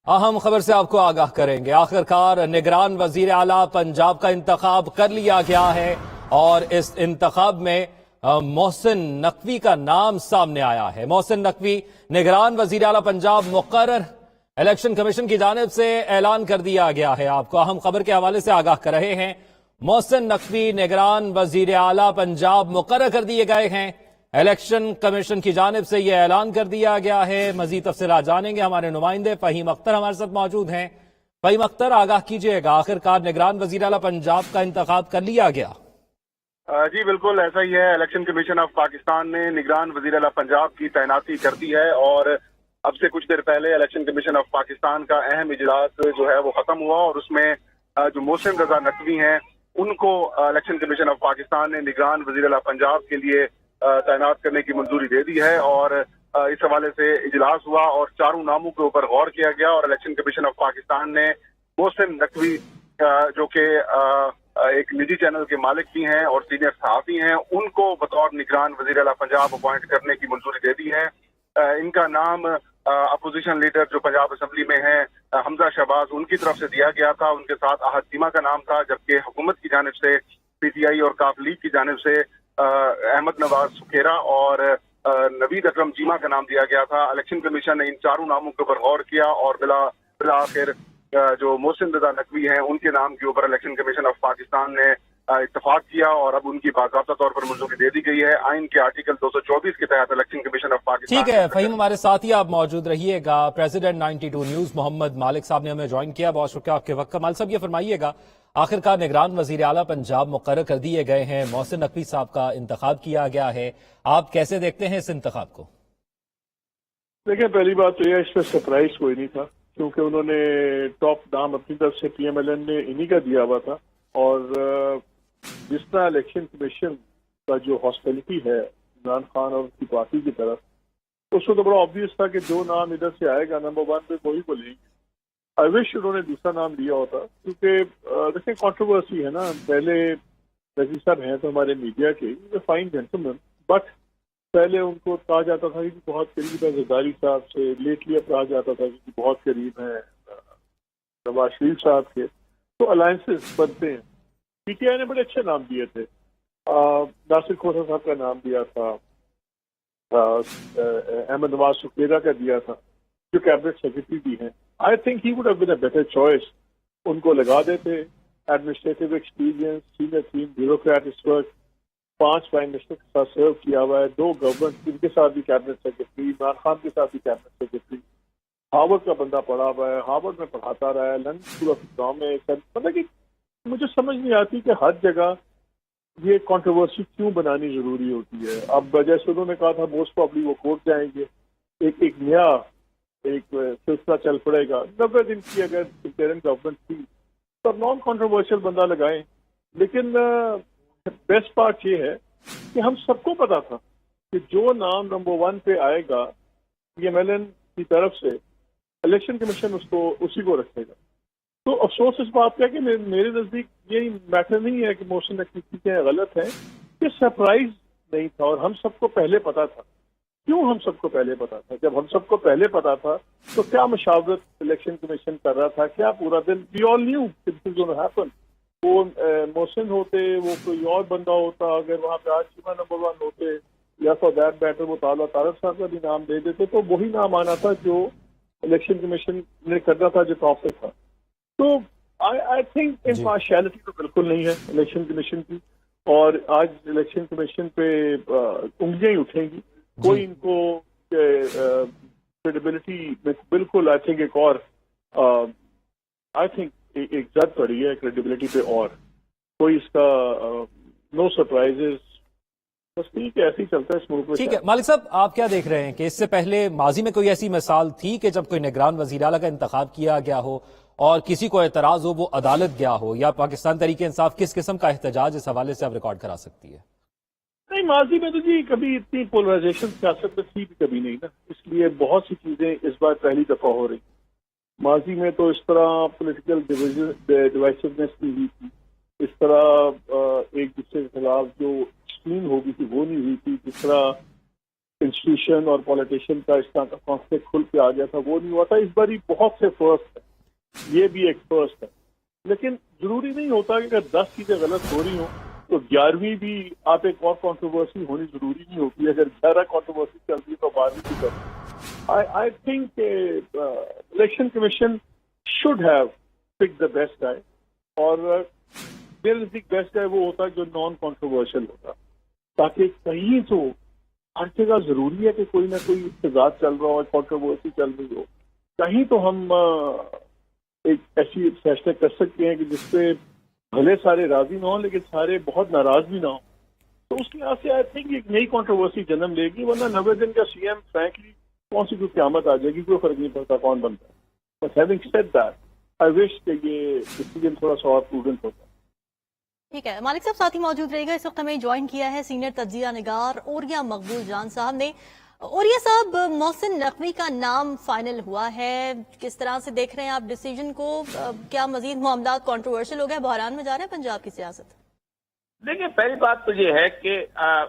اہم خبر سے آپ کو آگاہ کریں گے۔ آخرکار نگران وزیر اعلیٰ پنجاب کا انتخاب کر لیا گیا ہے اور اس انتخاب میں محسن نقوی کا نام سامنے آیا ہے۔ محسن نقوی نگران وزیر اعلیٰ پنجاب مقرر الیکشن کمیشن کی جانب سے اعلان کر دیا گیا ہے۔ آپ کو اہم خبر کے حوالے سے آگاہ کر رہے ہیں۔ محسن نقوی نگران وزیر اعلیٰ پنجاب مقرر کر دیے گئے ہیں۔ الیکشن کمیشن کی جانب سے یہ اعلان کر دیا گیا ہے۔ مزید تفصیلات جانیں گے، ہمارے نمائندے فہیم اختر ہمارے ساتھ موجود ہیں۔ فہیم اختر، آگاہ کیجئے گا، آخرکار نگران وزیر اعلیٰ پنجاب کا انتخاب کر لیا گیا؟ جی بالکل ایسا ہی ہے۔ الیکشن کمیشن آف پاکستان نے نگران وزیر اعلیٰ پنجاب کی تعیناتی کر دی ہے اور اب سے کچھ دیر پہلے الیکشن کمیشن آف پاکستان کا اہم اجلاس جو ہے وہ ختم ہوا اور اس میں جو محسن رضا نقوی ہیں ان کو الیکشن کمیشن آف پاکستان نے نگران وزیر اعلیٰ پنجاب کے لیے تعینات کرنے کی منظوری دے دی ہے اور اس حوالے سے اجلاس ہوا اور چاروں ناموں کے اوپر غور کیا گیا اور الیکشن کمیشن آف پاکستان نے محسن نقوی جو کہ ایک نجی چینل کے مالک بھی ہیں اور سینئر صحافی ہیں ان کو بطور نگران وزیر اعلیٰ پنجاب اپوائنٹ کرنے کی منظوری دے دی ہے۔ ان کا نام اپوزیشن لیڈر جو پنجاب اسمبلی میں ہیں حمزہ شہباز ان کی طرف سے دیا گیا تھا، ان کے ساتھ احد چیمہ کا نام تھا، جبکہ حکومت کی جانب سے پی ٹی آئی اور کاف لیگ کی جانب سے احمد نواز سکھیرا اور نوید اکرم چیمہ کا نام دیا گیا تھا۔ الیکشن کمیشن نے ان چاروں ناموں کے اوپر غور کیا اور بالآخر جو محسن رضا نقوی ہیں ان کے نام کے اوپر الیکشن کمیشن آف پاکستان نے اتفاق کیا اور اب ان کی باضابطہ طور پر منظوری دے دی گئی ہے۔ آئین کے آرٹیکل 224 کے تحت الیکشن کمیشن آف پاکستان۔ ٹھیک ہے فہیم، ہمارے ساتھ ہی آپ موجود رہیے گا۔ پریزیڈنٹ 92 نیوز محمد مالک صاحب نے ہمیں جوائن کیا، بہت شکریہ آپ کے وقت کا۔ مالک صاحب یہ فرمائیے گا، آخرکار نگران وزیر اعلیٰ پنجاب مقرر کر دیے گئے ہیں، محسن نقوی صاحب کا انتخاب کیا گیا ہے، آپ کیسے دیکھتے ہیں اس انتخاب کو؟ دیکھیں، پہلی بات تو یہ اس میں سرپرائز کوئی نہیں تھا کیونکہ انہوں نے ٹاپ نام اپنی طرف سے پی ایم ایل این نے انہی کا دیا ہوا تھا اور جس طرح الیکشن کمیشن کا جو ہاسپٹلٹی ہے عمران خان اور اس کی پارٹی کی طرف، اس کو تو بڑا آبویس تھا کہ جو نام ادھر سے آئے گا نمبر 1 پہ وہی کو لیں گے۔ آئی وش انہوں نے دوسرا نام لیا ہوتا کیونکہ دیکھیں کانٹروورسی ہے نا، پہلے رضی صاحب ہیں تو ہمارے میڈیا کے فائن جینٹلمین، بٹ پہلے ان کو کہا جاتا تھا کہ بہت قریب ہے زرداری صاحب سے، لیٹلی اب کہا جاتا تھا کہ بہت قریب ہیں نواز شریف صاحب کے، تو الائنسز بنتے ہیں۔ پی ٹی آئی نے بڑے اچھے نام دیے تھے، ناصر کھوسہ صاحب کا نام دیا تھا، احمد نواز سکھیرا کا دیا تھا جو کیبنٹ سیکرٹری بھی ہیں۔ I think he would have been a better choice, ان کو لگا دیتے، administrative experience, senior team, bureaucrat اس وقت 5 پرائم منسٹر کے ساتھ سرو کیا ہوا ہے، 2 گورنمنٹ ان کے ساتھ بھی کیبنٹ سیکرٹری، عمران خان کے ساتھ بھی کیبنٹ سیکرٹری، ہارورڈ کا بندہ پڑھا ہوا ہے، ہارورڈ میں پڑھاتا رہا ہے، لندن اسکول آف اکنامکس۔ مطلب کہ مجھے سمجھ نہیں آتی کہ ہر جگہ یہ کنٹروورسی کیوں بنانی ضروری ہوتی ہے۔ اب جیسے انہوں نے کہا تھا موسٹ پرابلی وہ کورٹ جائیں گے، ایک نیا سلسلہ چل پڑے گا 90 دن کی اگر انٹرم گورنمنٹ تھی تو نان کنٹروورشل بندہ لگائیں، لیکن بیسٹ پارٹ یہ ہے کہ ہم سب کو پتا تھا کہ جو نام نمبر 1 پہ آئے گا پی ایم ایل این کی طرف سے الیکشن کمیشن اسی کو رکھے گا۔ تو افسوس اس بات کا کہ میرے نزدیک یہی میٹر نہیں ہے کہ محسن نقوی چیزیں غلط ہیں، کہ سرپرائز نہیں تھا اور ہم سب کو پہلے پتا تھا۔ کیوں ہم سب کو پہلے پتا تھا؟ جب ہم سب کو پہلے پتا تھا تو کیا مشاورت الیکشن کمیشن کر رہا تھا، کیا پورا دن وی آل نیو دس از گونا ہیپن۔ وہ محسن ہوتے، وہ کوئی اور بندہ ہوتا، اگر وہاں پہ آج چیمہ نمبر 1 ہوتے یا فار دیٹ میٹر وہ تعالیٰ طارق صاحب کا بھی نام دے دیتے تو وہی نام آنا تھا جو الیکشن کمیشن نے کرنا تھا، جو ٹاپ پہ تھا۔ تو آئی تھنک امپارشیلٹی تو بالکل نہیں ہے الیکشن کمیشن کی، اور آج الیکشن کمیشن پہ انگلیاں ہی اٹھیں گی، کوئی ان کو کریڈیبلٹی میں بالکل آئی تھنک ایک اور آئی تھنک ایک زد پڑی ہے کریڈیبلٹی پہ، اور کوئی اس کا نو سرپرائزز، بس ٹھیک ہے ایسے ہی چلتا ہے اس ملک میں۔ ٹھیک ہے مالک صاحب، آپ کیا دیکھ رہے ہیں کہ اس سے پہلے ماضی میں کوئی ایسی مثال تھی کہ جب کوئی نگران وزیر اعلیٰ کا انتخاب کیا گیا ہو اور کسی کو اعتراض ہو وہ عدالت گیا ہو، یا پاکستان تحریک انصاف کس قسم کا احتجاج اس حوالے سے اب ریکارڈ کرا سکتی ہے؟ نہیں، ماضی میں تو جی کبھی اتنی پولرائزیشن سیاست میں تھی بھی کبھی نہیں نا، اس لیے بہت سی چیزیں اس بار پہلی دفعہ ہو رہی۔ ماضی میں تو اس طرح پولیٹیکل ڈیوائسونیس نہیں ہوئی تھی، اس طرح ایک دوسرے کے خلاف جو ایکسٹریم ہو گئی تھی وہ نہیں ہوئی تھی، جس طرح इंस्टीट्यूशन और पॉलिटिशियन का इस तरह का कॉन्फ्लिक्ट खुल के आ गया था, वो नहीं हुआ था। इस बार ही बहुत से फर्स्ट है, ये भी एक फर्स्ट है। लेकिन जरूरी नहीं होता कि अगर 10 चीजें गलत हो रही हो तो 11वीं भी आप एक और कंट्रोवर्सी होनी जरूरी नहीं होती। अगर 11 कंट्रोवर्सी चल रही है तो 12वीं भी कर। I think election commission should have pick the best guy, और मेरे नजदीक बेस्ट गाय वो होता है जो नॉन कंट्रोवर्शियल होता, ताकि कहीं तो हर जगह जरूरी है कि कोई ना कोई इत्तेजाज चल रहा हो, कंट्रोवर्सी चल रही हो, कहीं तो हम एक ऐसी फैसले कर सकते हैं कि जिसपे भले सारे राजी ना हो लेकिन सारे बहुत नाराज भी ना हो। तो उस लिहाज से आई थिंक एक नई कंट्रोवर्सी जन्म लेगी, वरना 90 दिन का सीएम फ्रैंकली कौन सी कोई क़यामत आ जाएगी, कोई फर्क नहीं पड़ता कौन बनता है। But having said that, I wish कि ये डिसीजन थोड़ा सा और प्रूडेंट होता। ठीक है, मालिक साहब साथ ही मौजूद रहेगा। इस वक्त हमें ज्वाइन किया है सीनियर तज्जिया निगार ओरिया मकबूल जान साहब ने। ओरिया साहब, मोहसिन नकवी का नाम फाइनल हुआ है, किस तरह से देख रहे हैं आप डिसीजन को? क्या मजीद मामला कंट्रोवर्शियल हो गया, बहरान में जा रहे हैं पंजाब की सियासत? देखिए, पहली बात तो ये है कि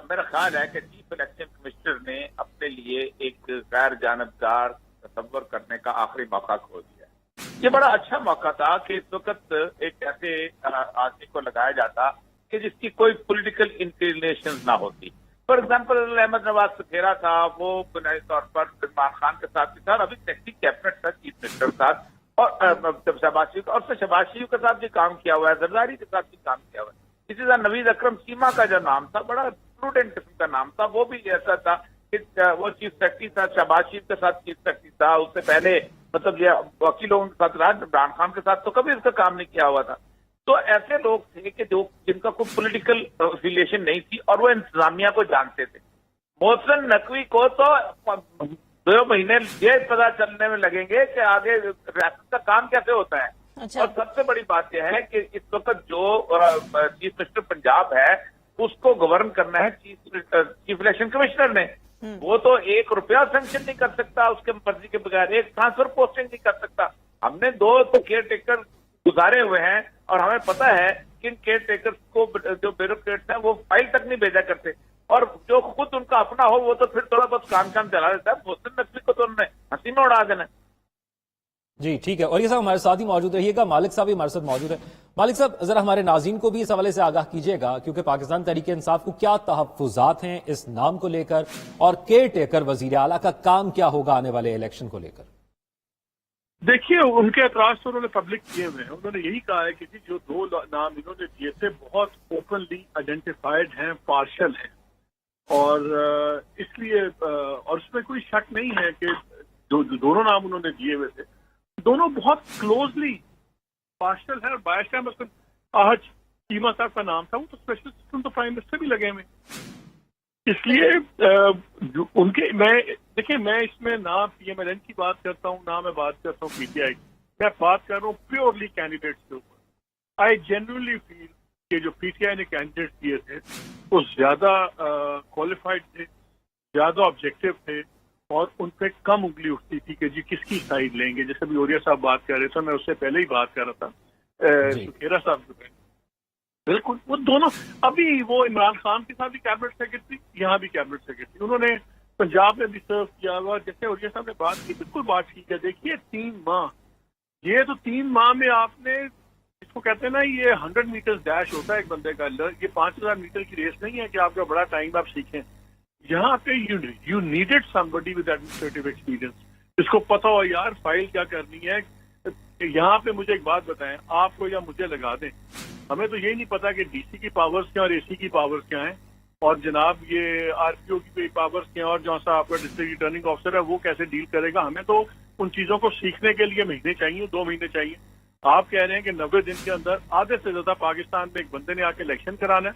मेरा ख्याल है कि चीफ इलेक्शन कमिश्नर ने अपने लिए एक गैर जानबदार तस्वर करने का आखिरी मौका खो दिया। ये बड़ा अच्छा मौका था कि इस वक्त एक ऐसे आदमी को लगाया जाता कि जिसकी कोई पॉलिटिकल इंक्लिनेशन ना होती। फॉर एग्जाम्पल, अहमद नवाज सुखेरा था, वो बुनियादी तौर पर इमरान खान के साथ भी था, और अभी टेक्निक कैबिनेट था चीफ मिनिस्टर के साथ, और शहबाज शरीफ, और शहबाज शरीफ के साथ भी काम किया हुआ है, जरदारी के साथ भी काम किया हुआ है। इसी तरह नवीद अकरम चीमा का जो नाम था, बड़ा प्रूडेंट किस्म का नाम था, वो भी ऐसा था कि वो चीफ सेक्रेटरी था, शहबाज शरीफ के साथ चीफ सेक्रेटरी था, उससे पहले मतलब ये वकीलों के साथ रहा, इमरान खान के साथ तो कभी उसका काम नहीं किया हुआ था। तो ऐसे लोग थे कि जो जिनका कोई पॉलिटिकल एफिलिएशन नहीं थी और वो इंतजामिया को जानते थे। मोहसिन नकवी को तो 2 महीने ये पता चलने में लगेंगे कि आगे रियासत का काम कैसे होता है। अच्छा। और सबसे बड़ी बात यह है कि इस वक्त जो चीफ मिनिस्टर पंजाब है उसको गवर्न करना है चीफ इलेक्शन कमिश्नर ने। वो तो 1 रुपया सैंक्शन नहीं कर सकता उसके मर्जी के बगैर, एक ट्रांसफर पोस्टिंग नहीं कर सकता। हमने 2 तो केयर टेकर गुजारे हुए हैं और हमें पता है कि इन केयर टेकर्स को जो ब्यूरोक्रेट्स हैं वो फाइल तक नहीं भेजा करते, और जो खुद उनका अपना हो वो तो फिर थोड़ा बहुत काम चला देता है। मोहसिन नकवी को तो उन्होंने हंसी में उड़ा देना। जी ठीक है, और ये साहब हमारे साथ ही मौजूद रहिएगा, मालिक साहब भी हमारे साथ मौजूद है। मालिक साहब, जरा हमारे नाज़रीन को भी इस हवाले से आगाह कीजिएगा, क्योंकि पाकिस्तान तहरीक इंसाफ को क्या तहफ्फुज़ात हैं इस नाम को लेकर, और केयर टेकर वजीर आला का काम क्या होगा आने वाले इलेक्शन को लेकर? देखिए, उनके एतराज तो उन्होंने पब्लिक किए हुए हैं। उन्होंने यही कहा है कि जो 2 नाम इन्होंने दिए थे बहुत ओपनली आइडेंटिफाइड हैं, पार्शल हैं, और इसलिए और उसमें कोई शक नहीं है कि जो दोनों नाम उन्होंने दिए हुए थे दोनों बहुत क्लोजली पार्शल है और बायस्ड है। मतलब आज चीमा साहब का नाम था, वो तो स्पेशल असिस्टेंट तो प्राइम मिनिस्टर भी लगे हुए, इसलिए उनके मैं इसमें ना पीएमएलएन की बात करता हूँ, ना मैं बात करता हूँ पीटीआई की, मैं बात कर रहा हूँ प्योरली कैंडिडेट्स के ऊपर। आई जेन्युइनली फील कि जो पीटीआई ने कैंडिडेट किए थे वो ज्यादा क्वालिफाइड थे, ज्यादा ऑब्जेक्टिव थे, और उन पे कम उंगली उठती थी कि जी किसकी साइड लेंगे। जैसे भी ओरिया साहब बात कर रहे थे, मैं उससे पहले ही बात कर रहा था सुखेरा साहब से, बिल्कुल वो दोनों अभी वो इमरान खान के साथ भी कैबिनेट सेक्रेटरी, यहाँ भी कैबिनेट सेक्रेटरी, उन्होंने पंजाब में भी सर्व किया हुआ। जैसे ओरिया साहब ने बात की, बिल्कुल बात की है। देखिए 3 माह, ये तो 3 माह में आपने, इसको कहते हैं ना, ये 100 मीटर डैश होता है एक बंदे का, ये 5000 मीटर की रेस नहीं है कि आपका बड़ा टाइम आप सीखें। यहाँ पे you needed somebody with administrative experience, जिसको पता हो यार फाइल क्या करनी है। यहाँ पे मुझे एक बात बताएं, आपको या मुझे लगा दें, हमें तो यही नहीं पता कि डीसी की पावर्स क्या और एसी की पावर्स क्या हैं, और जनाब ये आरपीओ की पावर्स क्या हैं, और जो सा आपका डिस्ट्रिक्ट रिटर्निंग ऑफिसर है वो कैसे डील करेगा। हमें तो उन चीजों को सीखने के लिए महीने चाहिए, 2 महीने चाहिए। आप कह रहे हैं कि 90 दिन के अंदर आधे से ज्यादा पाकिस्तान में एक बंदे ने आके इलेक्शन कराना है,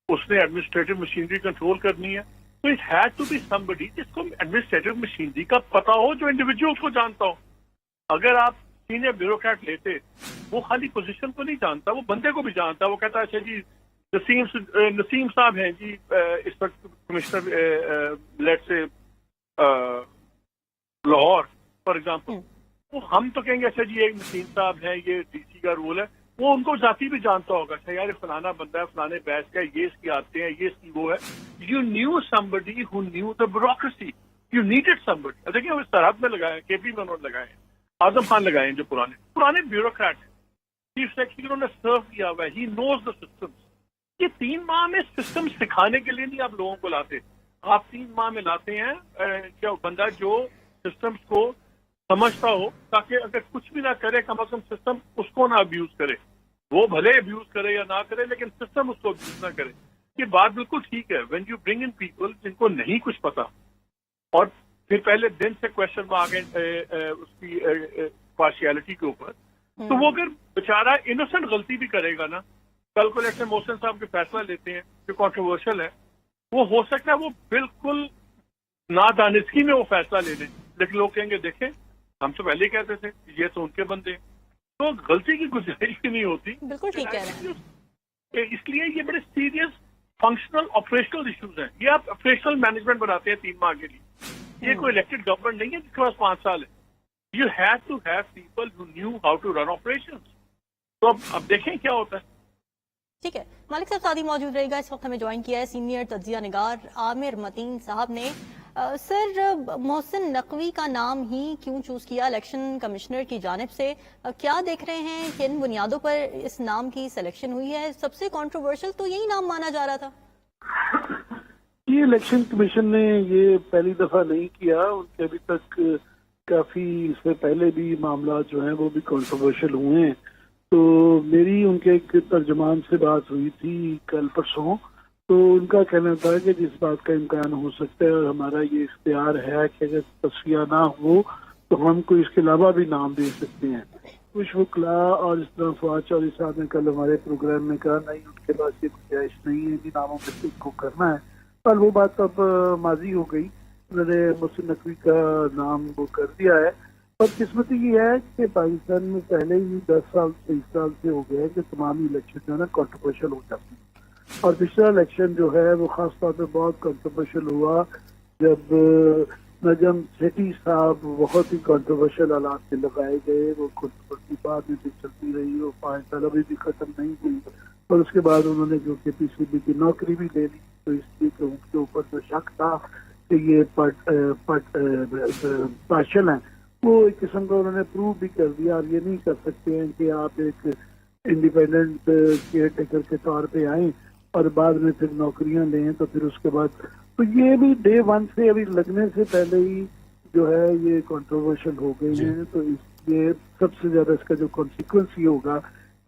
उसने एडमिनिस्ट्रेटिव मशीनरी कंट्रोल करनी है, तो it had to be somebody जिसको एडमिनिस्ट्रेटिव मशीनरी का पता हो, जो इंडिविजुअल को जानता हो। अगर आप सीनियर ब्यूरोक्रेट लेते, वो खाली पोजीशन को नहीं जानता, वो बंदे को भी जानता। वो कहता है अच्छा जी नसीम साहब हैं जी इस वक्त कमिश्नर लेट से लाहौर फॉर एग्जाम्पल, तो हम तो कहेंगे अच्छा जी एक नसीम साहब हैं, ये डीसी का रोल है। وہ उनको जाती भी जानता होगा, अच्छा यार फलाना बंदा है, फलाने बैच का है, ये इसकी आते हैं, ये इसकी वो है. You knew somebody who knew the bureaucracy. You needed somebody. अब देखिए वो सरहद में लगाए, केपी में उन्होंने लगाए, आजम खान लगाए हैं जो पुराने ब्यूरोक्रेट हैं, चीफ सेक्रेटरी उन्होंने सर्व किया हुआ है, ही नोज द सिस्टम्स. ये 3 माह में सिस्टम सिखाने के लिए नहीं आप लोगों को लाते, आप 3 माह में लाते हैं क्या बंदा जो सिस्टम्स को समझता हो, ताकि अगर कुछ भी ना करे कम से कम सिस्टम उसको ना अब्यूज करे. वो भले अब्यूज करे या ना करे लेकिन सिस्टम उसको अब्यूज ना करे. ये बात बिल्कुल ठीक है. When you bring in people जिनको नहीं कुछ पता और फिर पहले दिन से क्वेश्चन में आ गए उसकी पार्शियलिटी के ऊपर, तो वो अगर बेचारा इनोसेंट गलती भी करेगा ना, कल को इलेक्शन मोहसिन साहब के फैसला लेते हैं जो कॉन्ट्रोवर्शियल है, वो हो सकता है वो बिल्कुल नादानिस्की में वो फैसला ले लें, लेकिन लोग कहेंगे देखें हम तो पहले ही कहते थे ये तो उनके बंदे, तो गलती की गुंजाइश ही नहीं होती. बिल्कुल ठीक कह रहे हैं. इसलिए ये बड़े सीरियस फंक्शनल ऑपरेशनल इश्यूज हैं. ये आप ऑपरेशनल मैनेजमेंट बनाते हैं 3 माह के लिए, ये कोई इलेक्टेड गवर्नमेंट नहीं है जिसके पास 5 साल है. You have to have people who knew how to run operations. तो अब देखें क्या होता है. ठीक है, मालिक साहब साथ ही मौजूद रहेगा. इस वक्त हमें ज्वाइन किया है सीनियर तज्जिया निगार आमिर मतीन साहब ने. सर, मोहसिन नकवी का नाम ही क्यों चूज किया इलेक्शन कमिश्नर की जानिब से? क्या देख रहे हैं, किन बुनियादों पर इस नाम की सिलेक्शन हुई है? सबसे कंट्रोवर्शियल तो यही नाम माना जा रहा था. ये इलेक्शन कमीशन ने ये पहली दफा नहीं किया, उनके अभी तक काफी इससे पहले भी मामला जो हैं वो भी कंट्रोवर्शियल हुए हैं. तो मेरी उनके एक तर्जुमान से बात हुई थी कल परसों, तो उनका कहना था कि जिस बात का इम्कान हो सकता है और हमारा ये इख्तियार है कि अगर तस्फिया ना हो तो हम कोई इसके अलावा भी नाम दे सकते हैं. कुछ वकला और इस तरह फवाद चौधरी साहब ने कल हमारे प्रोग्राम में कहा नहीं उनके पास ये गुंजाइश नहीं है कि नामों में से को करना है, पर वो बात अब माजी हो गई. उन्होंने मोहसिन नकवी का नाम वो कर दिया है. और किस्मती ये है कि पाकिस्तान में पहले ही 10 साल 23 साल से हो गए कि तमाम इलेक्शन जो है ना कंट्रोवर्शियल हो जाती है. और पिछला इलेक्शन जो है वो खास तौर पे बहुत कंट्रोवर्शियल हुआ जब नजम सेठी साहब बहुत ही कंट्रोवर्शियल हालात से लगाए गए. वो कंट्रोवर्सी बाद में भी चलती रही, वो 5 साल अभी भी खत्म नहीं हुई. और उसके बाद उन्होंने जो कि पीसीबी की नौकरी भी ले ली, तो इसलिए कि उनके ऊपर जो शक था कि ये पार्शल हैं, वो एक किस्म का उन्होंने प्रूव भी कर दिया. और ये नहीं कर सकते हैं कि आप एक इंडिपेंडेंट केयर टेकर के तौर पे आए और बाद में फिर नौकरियां लें. तो फिर उसके बाद तो ये भी डे 1 से अभी लगने से पहले ही जो है ये कंट्रोवर्शियल हो गई हैं. तो इसलिए सबसे ज्यादा इसका जो कॉन्सिक्वेंस ये होगा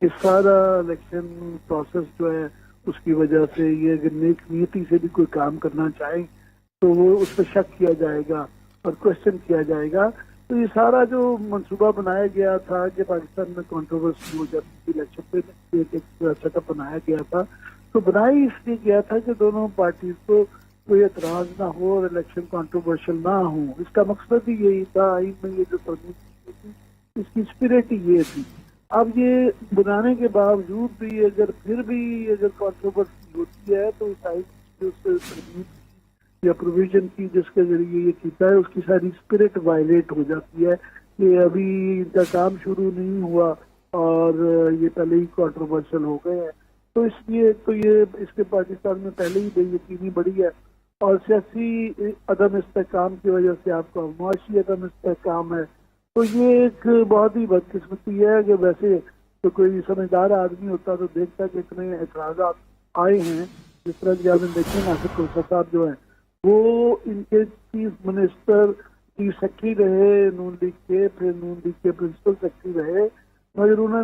कि सारा इलेक्शन प्रोसेस जो है उसकी वजह से ये अगर नेक नीति से भी कोई काम करना चाहे तो वो उस पर शक किया जाएगा और क्वेश्चन किया जाएगा. तो ये सारा जो मंसूबा बनाया गया था कि पाकिस्तान में कंट्रोवर्सी हो जाती थी इलेक्शन पे, एक सेटअप बनाया गया था. तो बनाया इसलिए गया था कि दोनों पार्टी को कोई एतराज ना हो और इलेक्शन कंट्रोवर्शियल ना हो. इसका मकसद ही यही था. आइन में ये जो तरमीम थी इसकी स्पिरिट ही ये थी. अब ये बनाने के बावजूद भी अगर फिर भी अगर कंट्रोवर्सी होती है तो इस आइन की तरमीम या प्रोविजन की जिसके जरिए ये किया है उसकी सारी स्पिरिट वायलेट हो जाती है. कि अभी इनका काम शुरू नहीं हुआ और ये पहले ही कंट्रोवर्शियल हो गए हैं. तो इसलिए तो ये इसके पाकिस्तान में पहले ही बेयकीनी बढ़ी है. और सियासी अदम इस्तेहकाम की वजह से आपका मुआशी अदम इस्तेहकाम है. तो ये एक बहुत ही बदकिस्मती है कि वैसे तो कोई समझदार आदमी होता तो देखता कि इतने एतराज़ात आए हैं. जिस तरह की आपने देखे नासिर कोसा साहब जो है वो इनके चीफ मिनिस्टर चीफ सेक्रेटरी रहे नून लीग के, फिर नून लीग के प्रिंसिपल सेक्रेटरी रहे, मगर उन्होंने